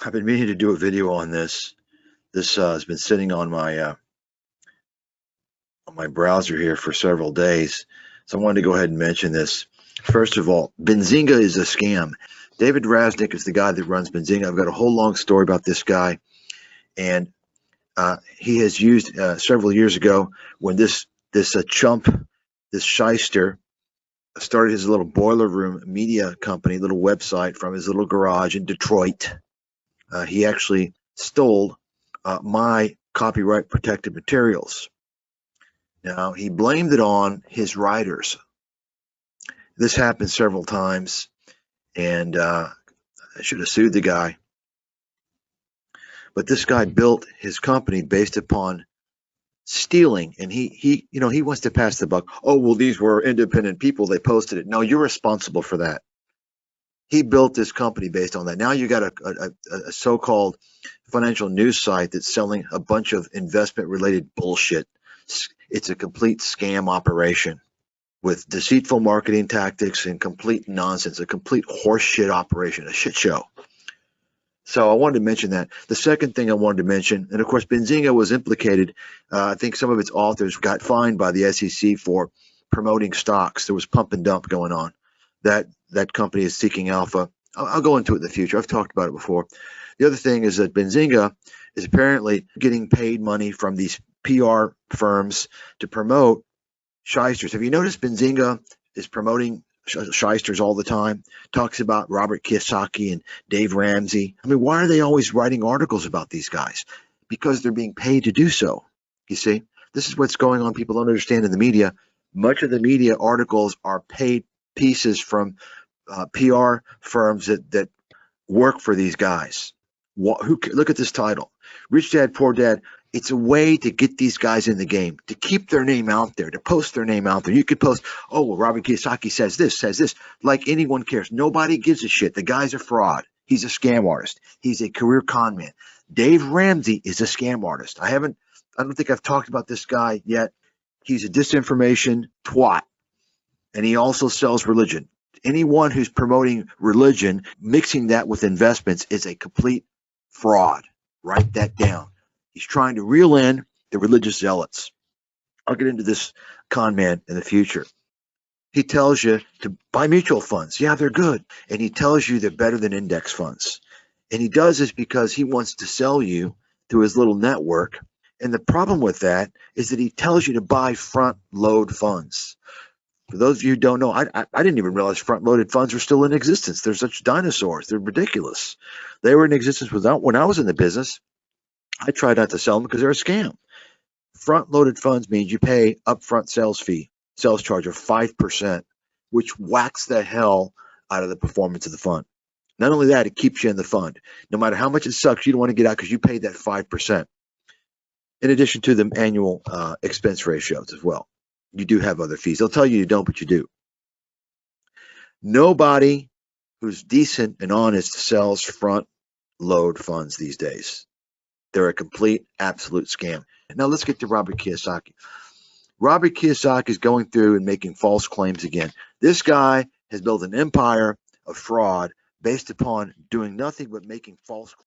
I've been meaning to do a video on this. This has been sitting on my browser here for several days, so I wanted to go ahead and mention this. First of all, Benzinga is a scam. David Raznick is the guy that runs Benzinga. I've got a whole long story about this guy, and he has used several years ago when this chump, this shyster, started his little boiler room media company, little website from his little garage in Detroit. He actually stole my copyright protected materials. Now, he blamed it on his writers. This happened several times, and I should have sued the guy. But this guy built his company based upon stealing, and he wants to pass the buck. Oh, well, these were independent people. They posted it. No, you're responsible for that. He built this company based on that. Now you got a so-called financial news site that's selling a bunch of investment-related bullshit. It's a complete scam operation with deceitful marketing tactics and complete nonsense, a complete horseshit operation, a shit show. So I wanted to mention that. The second thing I wanted to mention, and of course, Benzinga was implicated. I think some of its authors got fined by the SEC for promoting stocks. There was pump and dump going on. That company is seeking alpha. I'll go into it in the future. I've talked about it before. The other thing is that Benzinga is apparently getting paid money from these PR firms to promote shysters. Have you noticed Benzinga is promoting shysters all the time? Talks about Robert Kiyosaki and Dave Ramsey. I mean, why are they always writing articles about these guys? Because they're being paid to do so. You see, this is what's going on. People don't understand in the media. Much of the media articles are paid pieces from PR firms that work for these guys. Look at this title, Rich Dad, Poor Dad. It's a way to get these guys in the game, to keep their name out there, to post their name out there. You could post, oh, well, Robert Kiyosaki says this, like anyone cares. Nobody gives a shit. The guy's a fraud. He's a scam artist. He's a career con man. Dave Ramsey is a scam artist. I don't think I've talked about this guy yet. He's a disinformation twat, and he also sells religion. Anyone who's promoting religion, mixing that with investments, is a complete fraud. Write that down. He's trying to reel in the religious zealots. I'll get into this con man in the future. He tells you to buy mutual funds. Yeah, they're good. And he tells you they're better than index funds. And he does this because he wants to sell you through his little network. And the problem with that is that he tells you to buy front load funds. For those of you who don't know, I didn't even realize front-loaded funds were still in existence. They're such dinosaurs. They're ridiculous. They were in existence when I was in the business. I tried not to sell them because they're a scam. Front-loaded funds means you pay upfront sales charge of 5%, which whacks the hell out of the performance of the fund. Not only that, it keeps you in the fund. No matter how much it sucks, you don't want to get out because you paid that 5%. In addition to the annual expense ratios as well. You do have other fees. They'll tell you don't, but you do. Nobody who's decent and honest sells front load funds these days. They're a complete, absolute scam. Now let's get to Robert Kiyosaki. Robert Kiyosaki is going through and making false claims again. This guy has built an empire of fraud based upon doing nothing but making false claims.